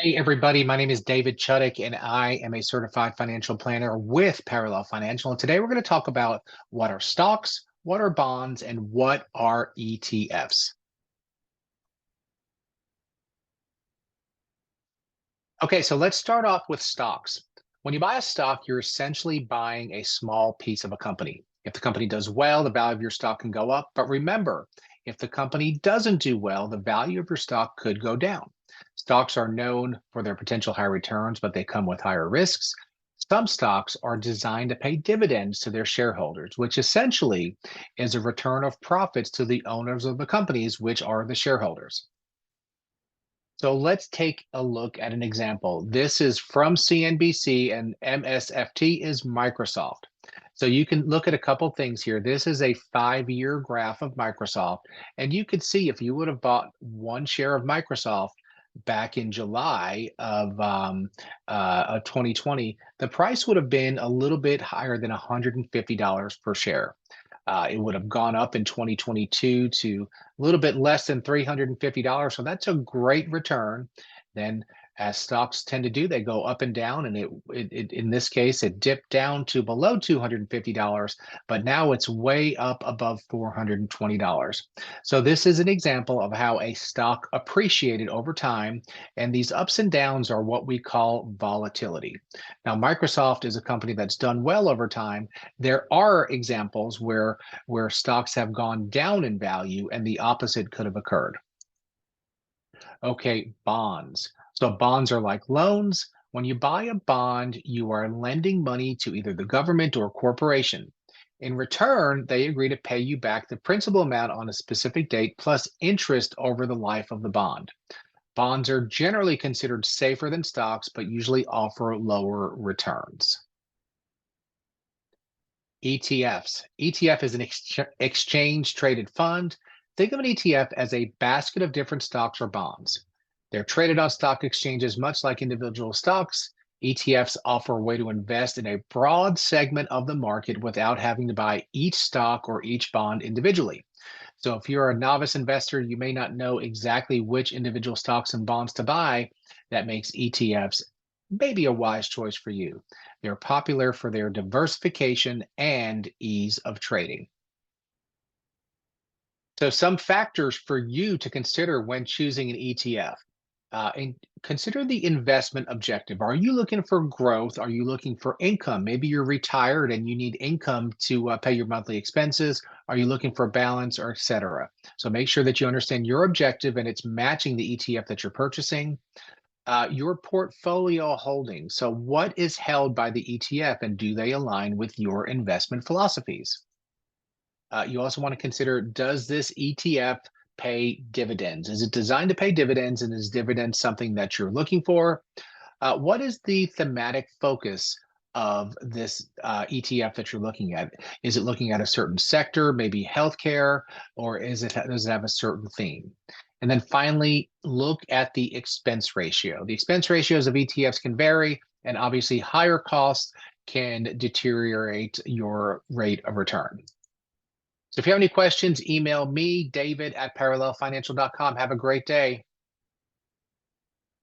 Hey, everybody. My name is David Chuddick, and I am a certified financial planner with Parallel Financial. And today we're going to talk about what are stocks, what are bonds, and what are ETFs. Okay, so let's start off with stocks. When you buy a stock, you're essentially buying a small piece of a company. If the company does well, the value of your stock can go up. But remember, if the company doesn't do well, the value of your stock could go down. Stocks are known for their potential high returns, but they come with higher risks. Some stocks are designed to pay dividends to their shareholders, which essentially is a return of profits to the owners of the companies, which are the shareholders. So let's take a look at an example. This is from CNBC and MSFT is Microsoft. So you can look at a couple things here. This is a 5-year graph of Microsoft. And you could see if you would have bought one share of Microsoft back in July of 2020, the price would have been a little bit higher than $150 per share. It would have gone up in 2022 to a little bit less than $350. So that's a great return. Then, as stocks tend to do, they go up and down. And it in this case, it dipped down to below $250, but now it's way up above $420. So this is an example of how a stock appreciated over time. And these ups and downs are what we call volatility. Now, Microsoft is a company that's done well over time. There are examples where stocks have gone down in value and the opposite could have occurred. Okay, bonds. So bonds are like loans. When you buy a bond, you are lending money to either the government or corporation. In return, they agree to pay you back the principal amount on a specific date plus interest over the life of the bond. Bonds are generally considered safer than stocks, but usually offer lower returns. ETFs. ETF is an exchange traded fund. Think of an ETF as a basket of different stocks or bonds. They're traded on stock exchanges much like individual stocks. ETFs offer a way to invest in a broad segment of the market without having to buy each stock or each bond individually. So if you're a novice investor, you may not know exactly which individual stocks and bonds to buy. That makes ETFs maybe a wise choice for you. They're popular for their diversification and ease of trading. So some factors for you to consider when choosing an ETF. And consider the investment objective. Are you looking for growth? Are you looking for income? Maybe you're retired and you need income to pay your monthly expenses. Are you looking for balance or etc.? So make sure that you understand your objective and it's matching the ETF that you're purchasing. Your portfolio holdings. So what is held by the ETF and do they align with your investment philosophies? You also want to consider, does this ETF pay dividends? Is it designed to pay dividends, and is dividends something that you're looking for? What is the thematic focus of this ETF that you're looking at? Is it looking at a certain sector, maybe healthcare, or does it have a certain theme? And then finally, look at the expense ratio. The expense ratios of ETFs can vary, and obviously higher costs can deteriorate your rate of return. So if you have any questions, email me, David at parallelfinancial.com. Have a great day.